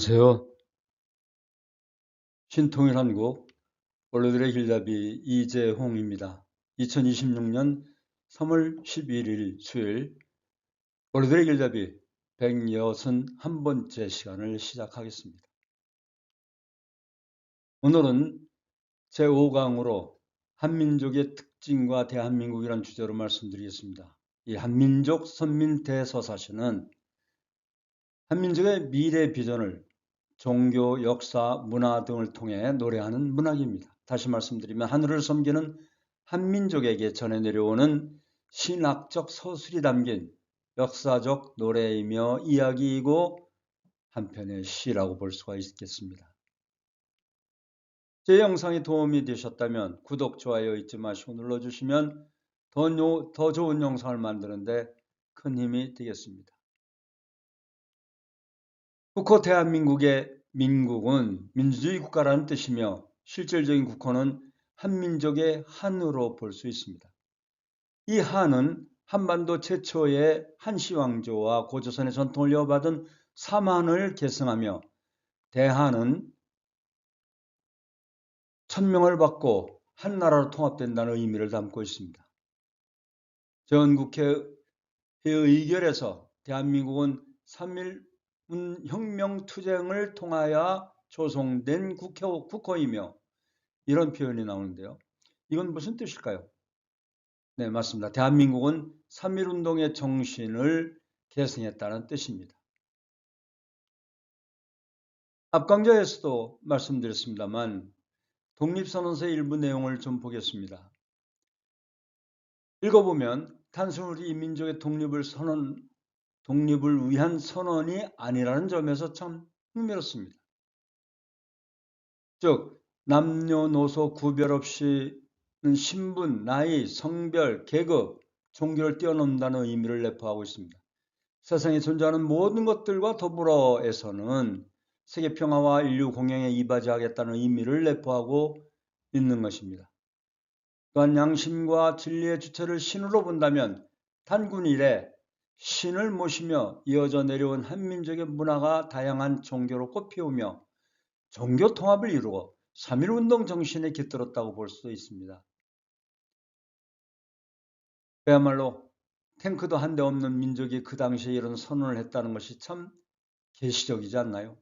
안녕하세요. 신통일한국 원로들의 길잡이 이재홍입니다. 2026년 3월 11일 수요일 원로들의 길잡이 161번째 시간을 시작하겠습니다. 오늘은 제5강으로 한민족의 특징과 대한민국이라는 주제로 말씀드리겠습니다. 이 한민족 선민 대서사시는 한민족의 미래 비전을 종교, 역사, 문화 등을 통해 노래하는 문학입니다. 다시 말씀드리면 하늘을 섬기는 한민족에게 전해 내려오는 신학적 서술이 담긴 역사적 노래이며 이야기이고 한편의 시라고 볼 수가 있겠습니다. 제 영상이 도움이 되셨다면 구독, 좋아요 잊지 마시고 눌러주시면 더 좋은 영상을 만드는데 큰 힘이 되겠습니다. 국호 대한민국의 민국은 민주주의 국가라는 뜻이며 실질적인 국호는 한민족의 한으로 볼 수 있습니다. 이 한은 한반도 최초의 한시 왕조와 고조선의 전통을 이어받은 삼한을 계승하며 대한은 천명을 받고 한나라로 통합된다는 의미를 담고 있습니다. 전국회 의결에서 대한민국은 3.1 혁명투쟁을 통하여 조성된 국호이며 이런 표현이 나오는데요. 이건 무슨 뜻일까요? 네, 맞습니다. 대한민국은 3.1운동의 정신을 계승했다는 뜻입니다. 앞 강좌에서도 말씀드렸습니다만 독립선언서의 일부 내용을 좀 보겠습니다. 읽어보면 단순 우리 민족의 독립을 위한 선언이 아니라는 점에서 참 흥미롭습니다. 즉 남녀노소 구별 없이 신분, 나이, 성별, 계급, 종교를 뛰어넘는다는 의미를 내포하고 있습니다. 세상에 존재하는 모든 것들과 더불어에서는 세계 평화와 인류 공영에 이바지하겠다는 의미를 내포하고 있는 것입니다. 또한 양심과 진리의 주체를 신으로 본다면 단군 이래 신을 모시며 이어져 내려온 한민족의 문화가 다양한 종교로 꽃피우며 종교 통합을 이루어 3.1운동 정신에 깃들었다고 볼 수도 있습니다. 그야말로 탱크도 한 대 없는 민족이 그 당시에 이런 선언을 했다는 것이 참 계시적이지 않나요?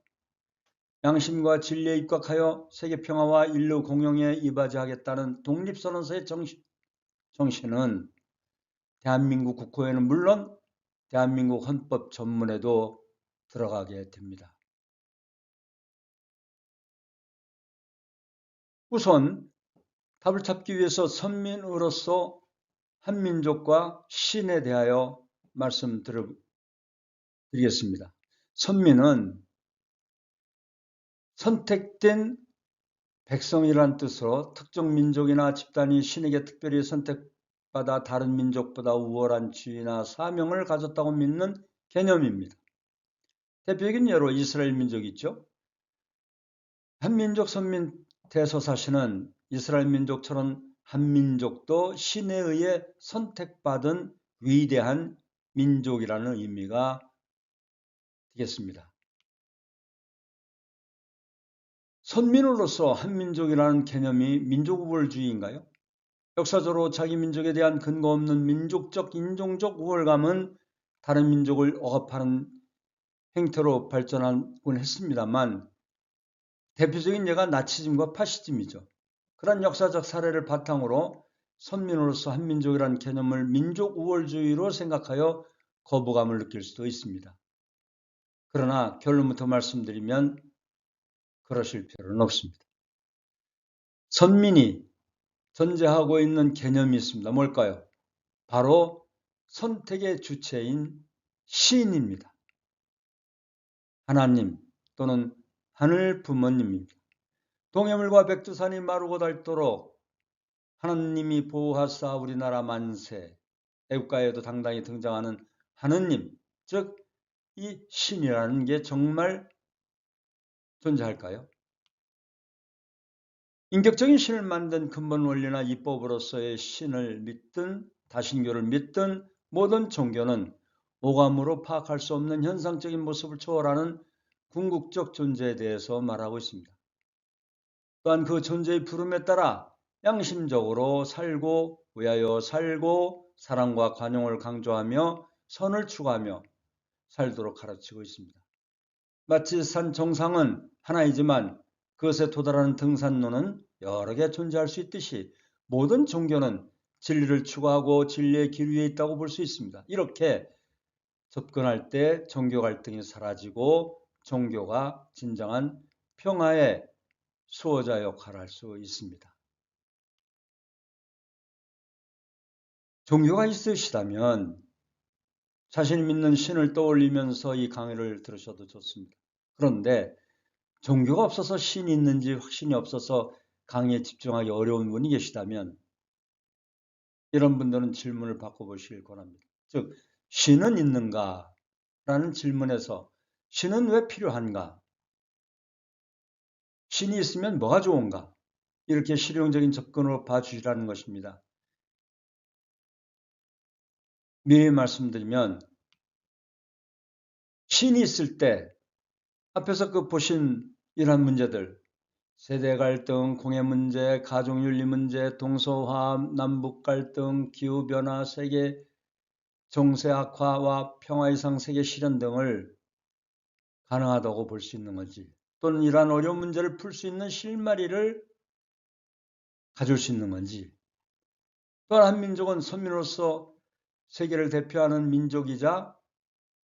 양심과 진리에 입각하여 세계 평화와 인류 공영에 이바지하겠다는 독립선언서의 정신은 대한민국 국호에는 물론 대한민국 헌법 전문에도 들어가게 됩니다. 우선 답을 찾기 위해서 선민으로서 한민족과 신에 대하여 말씀드리겠습니다. 선민은 선택된 백성이란 뜻으로 특정 민족이나 집단이 신에게 특별히 선택받아 다른 민족보다 우월한 지위나 사명을 가졌다고 믿는 개념입니다. 대표적인 예로 이스라엘 민족이 있죠. 한민족 선민 대서사시는 이스라엘 민족처럼 한민족도 신에 의해 선택받은 위대한 민족이라는 의미가 되겠습니다. 선민으로서 한민족이라는 개념이 민족우월주의인가요? 역사적으로 자기 민족에 대한 근거 없는 민족적, 인종적 우월감은 다른 민족을 억압하는 행태로 발전하곤 했습니다만 대표적인 예가 나치즘과 파시즘이죠. 그런 역사적 사례를 바탕으로 선민으로서 한민족이라는 개념을 민족우월주의로 생각하여 거부감을 느낄 수도 있습니다. 그러나 결론부터 말씀드리면 그러실 필요는 없습니다. 선민이 존재하고 있는 개념이 있습니다. 뭘까요? 바로 선택의 주체인 시인입니다. 하나님 또는 하늘 부모님입니다. 동해물과 백두산이 마르고 닳도록 하나님이 보호하사 우리나라 만세, 애국가에도 당당히 등장하는 하느님, 즉 이 신이라는 게 정말 존재할까요? 인격적인 신을 만든 근본 원리나 이법으로서의 신을 믿든 다신교를 믿든 모든 종교는 오감으로 파악할 수 없는 현상적인 모습을 초월하는 궁극적 존재에 대해서 말하고 있습니다. 또한 그 존재의 부름에 따라 양심적으로 살고 위하여 살고 사랑과 관용을 강조하며 선을 추구하며 살도록 가르치고 있습니다. 마치 산 정상은 하나이지만 그것에 도달하는 등산로는 여러 개 존재할 수 있듯이 모든 종교는 진리를 추구하고 진리의 길 위에 있다고 볼 수 있습니다. 이렇게 접근할 때 종교 갈등이 사라지고 종교가 진정한 평화의 수호자 역할을 할 수 있습니다. 종교가 있으시다면 자신이 믿는 신을 떠올리면서 이 강의를 들으셔도 좋습니다. 그런데 종교가 없어서 신이 있는지 확신이 없어서 강의에 집중하기 어려운 분이 계시다면 이런 분들은 질문을 바꿔보시길 권합니다. 즉, 신은 있는가? 라는 질문에서 신은 왜 필요한가? 신이 있으면 뭐가 좋은가? 이렇게 실용적인 접근으로 봐주시라는 것입니다. 미리 말씀드리면 신이 있을 때 앞에서 보신 이러한 문제들, 세대 갈등, 공해 문제, 가족윤리 문제, 동서화합, 남북 갈등, 기후변화, 세계 정세 악화와 평화 이상 세계 실현 등을 가능하다고 볼 수 있는 건지, 또는 이러한 어려운 문제를 풀 수 있는 실마리를 가질 수 있는 건지, 또한 한민족은 선민으로서 세계를 대표하는 민족이자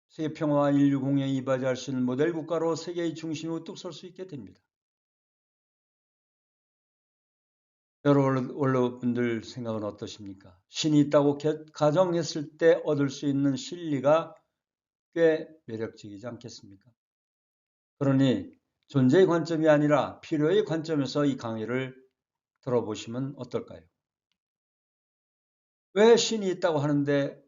세계 평화와 인류 공영에 이바지할 수 있는 모델 국가로 세계의 중심에 우뚝 설 수 있게 됩니다. 여러분들 생각은 어떠십니까? 신이 있다고 가정했을 때 얻을 수 있는 진리가 꽤 매력적이지 않겠습니까? 그러니 존재의 관점이 아니라 필요의 관점에서 이 강의를 들어보시면 어떨까요? 왜 신이 있다고 하는데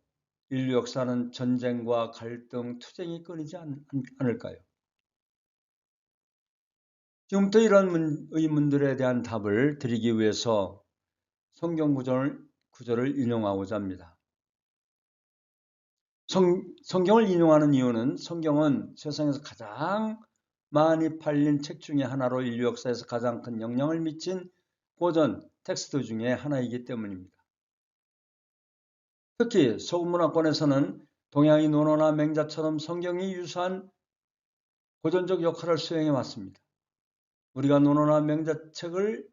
인류 역사는 전쟁과 갈등, 투쟁이 끊이지 않을까요? 지금부터 이런 의문들에 대한 답을 드리기 위해서 성경 구절을 인용하고자 합니다. 성경을 인용하는 이유는 성경은 세상에서 가장 많이 팔린 책 중에 하나로 인류 역사에서 가장 큰 영향을 미친 고전 텍스트 중에 하나이기 때문입니다. 특히 서구문화권에서는 동양의 논어나 맹자처럼 성경이 유사한 고전적 역할을 수행해 왔습니다. 우리가 논어나 맹자책을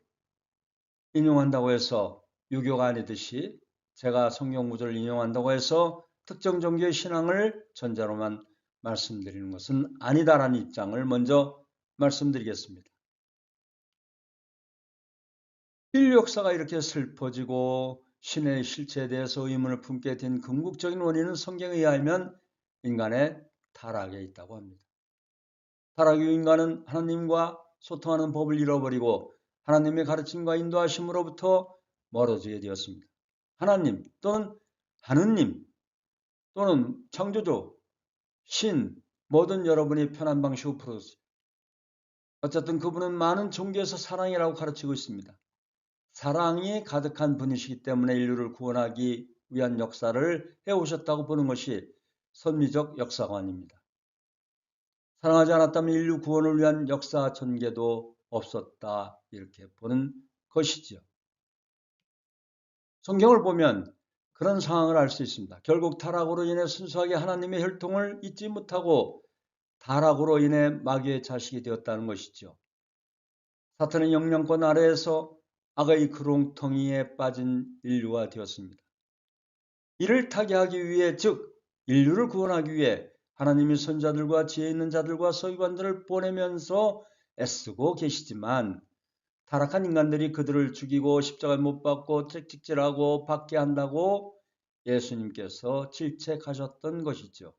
인용한다고 해서 유교가 아니듯이 제가 성경 구절을 인용한다고 해서 특정 종교의 신앙을 전제로만 말씀드리는 것은 아니다라는 입장을 먼저 말씀드리겠습니다. 인류 역사가 이렇게 슬퍼지고 신의 실체에 대해서 의문을 품게 된 궁극적인 원인은 성경에 의하면 인간의 타락에 있다고 합니다. 타락 이후 인간은 하나님과 소통하는 법을 잃어버리고 하나님의 가르침과 인도하심으로부터 멀어지게 되었습니다. 하나님 또는 하느님 또는 창조주, 신, 뭐든 여러분이 편한 방식으로 부르세요. 어쨌든 그분은 많은 종교에서 사랑이라고 가르치고 있습니다. 사랑이 가득한 분이시기 때문에 인류를 구원하기 위한 역사를 해오셨다고 보는 것이 선미적 역사관입니다. 사랑하지 않았다면 인류 구원을 위한 역사 전개도 없었다 이렇게 보는 것이죠. 성경을 보면 그런 상황을 알 수 있습니다. 결국 타락으로 인해 순수하게 하나님의 혈통을 잊지 못하고 타락으로 인해 마귀의 자식이 되었다는 것이죠. 사탄의 영향권 아래에서 악의 구렁텅이에 빠진 인류가 되었습니다. 이를 타개하기 위해 즉 인류를 구원하기 위해 하나님이 선자들과 지혜 있는 자들과 서기관들을 보내면서 애쓰고 계시지만 타락한 인간들이 그들을 죽이고 십자가에 못 박고 채찍질하고 받게 한다고 예수님께서 질책하셨던 것이죠.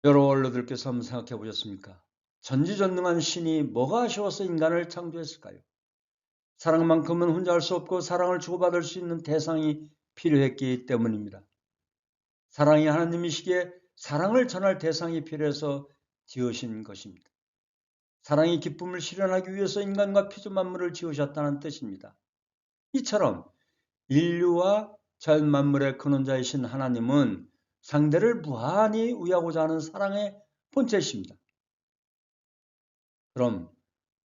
여러 원로들께서 한번 생각해 보셨습니까? 전지전능한 신이 뭐가 아쉬워서 인간을 창조했을까요? 사랑만큼은 혼자 할 수 없고 사랑을 주고받을 수 있는 대상이 필요했기 때문입니다. 사랑이 하나님이시기에 사랑을 전할 대상이 필요해서 지으신 것입니다. 사랑의 기쁨을 실현하기 위해서 인간과 피조 만물을 지으셨다는 뜻입니다. 이처럼 인류와 자연 만물의 근원자이신 하나님은 상대를 무한히 위하고자 하는 사랑의 본체이십니다. 그럼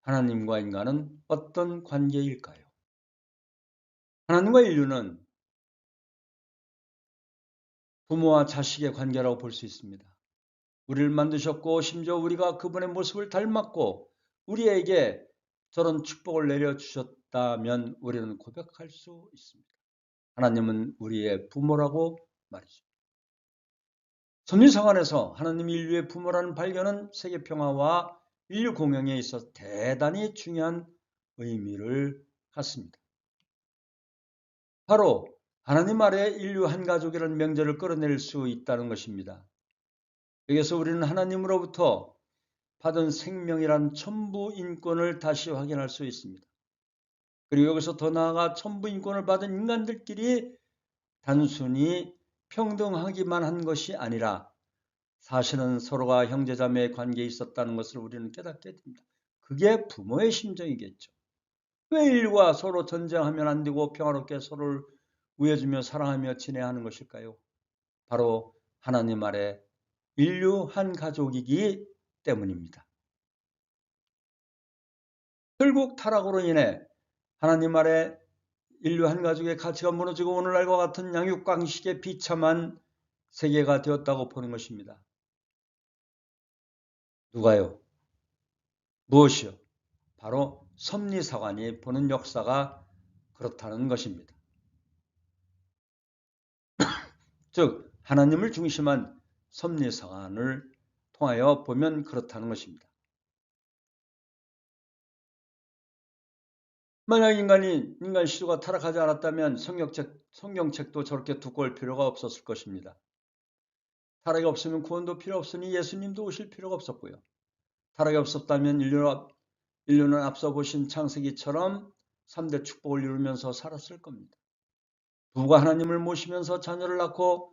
하나님과 인간은 어떤 관계일까요? 하나님과 인류는 부모와 자식의 관계라고 볼 수 있습니다. 우리를 만드셨고 심지어 우리가 그분의 모습을 닮았고 우리에게 저런 축복을 내려주셨다면 우리는 고백할 수 있습니다. 하나님은 우리의 부모라고 말이죠. 섭리상안에서 하나님 인류의 부모라는 발견은 세계 평화와 인류 공영에 있어 대단히 중요한 의미를 갖습니다. 바로 하나님 아래 인류 한 가족이라는 명제를 끌어낼 수 있다는 것입니다. 여기서 우리는 하나님으로부터 받은 생명이란 천부 인권을 다시 확인할 수 있습니다. 그리고 여기서 더 나아가 천부 인권을 받은 인간들끼리 단순히 평등하기만 한 것이 아니라 사실은 서로가 형제자매의 관계에 있었다는 것을 우리는 깨닫게 됩니다. 그게 부모의 심정이겠죠. 왜 인류가 서로 전쟁하면 안 되고 평화롭게 서로를 우애주며 사랑하며 지내야 하는 것일까요? 바로 하나님 아래 인류 한 가족이기 때문입니다. 결국 타락으로 인해 하나님 아래 인류 한 가족의 가치가 무너지고 오늘날과 같은 양육방식의 비참한 세계가 되었다고 보는 것입니다. 누가요? 무엇이요? 바로 섭리사관이 보는 역사가 그렇다는 것입니다. 즉 하나님을 중심한 섭리사관을 통하여 보면 그렇다는 것입니다. 만약 인간 시조가 타락하지 않았다면 성경책도 저렇게 두꺼울 필요가 없었을 것입니다. 타락이 없으면 구원도 필요 없으니 예수님도 오실 필요가 없었고요. 타락이 없었다면 인류는 앞서 보신 창세기처럼 3대 축복을 이루면서 살았을 겁니다. 부부가 하나님을 모시면서 자녀를 낳고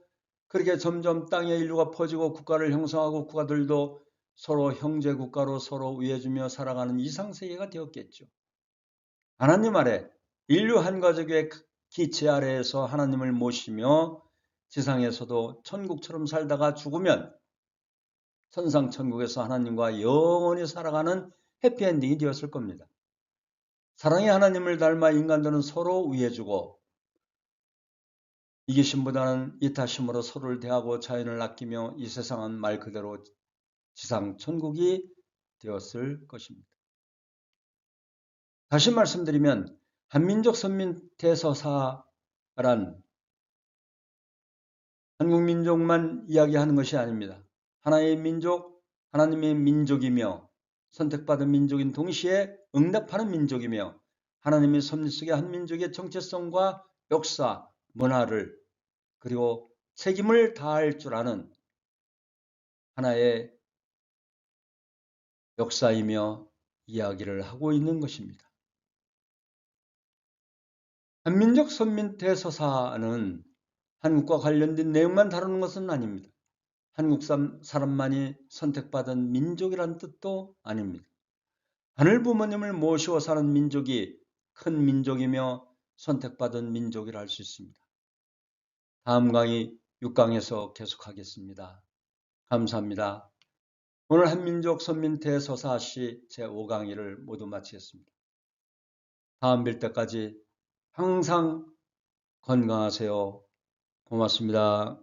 그렇게 점점 땅의 인류가 퍼지고 국가를 형성하고 국가들도 서로 형제 국가로 서로 위해주며 살아가는 이상세계가 되었겠죠. 하나님 아래 인류 한 가족의 기체 아래에서 하나님을 모시며 지상에서도 천국처럼 살다가 죽으면 천상천국에서 하나님과 영원히 살아가는 해피엔딩이 되었을 겁니다. 사랑의 하나님을 닮아 인간들은 서로 위해주고 이기심보다는 이타심으로 서로를 대하고 자연을 아끼며 이 세상은 말 그대로 지상 천국이 되었을 것입니다. 다시 말씀드리면 한민족 선민 대서사란 한국 민족만 이야기하는 것이 아닙니다. 하나의 민족, 하나님의 민족이며 선택받은 민족인 동시에 응답하는 민족이며 하나님의 섭리 속의 한 민족의 정체성과 역사, 문화를 그리고 책임을 다할 줄 아는 하나의 역사이며 이야기를 하고 있는 것입니다. 한민족 선민 대서사는 한국과 관련된 내용만 다루는 것은 아닙니다. 한국 사람만이 선택받은 민족이란 뜻도 아닙니다. 하늘 부모님을 모시고 사는 민족이 큰 민족이며 선택받은 민족이라 할 수 있습니다. 다음 강의 6강에서 계속하겠습니다. 감사합니다. 오늘 한민족 선민 대서사시 제5강의를 모두 마치겠습니다. 다음 뵐 때까지 항상 건강하세요. 고맙습니다.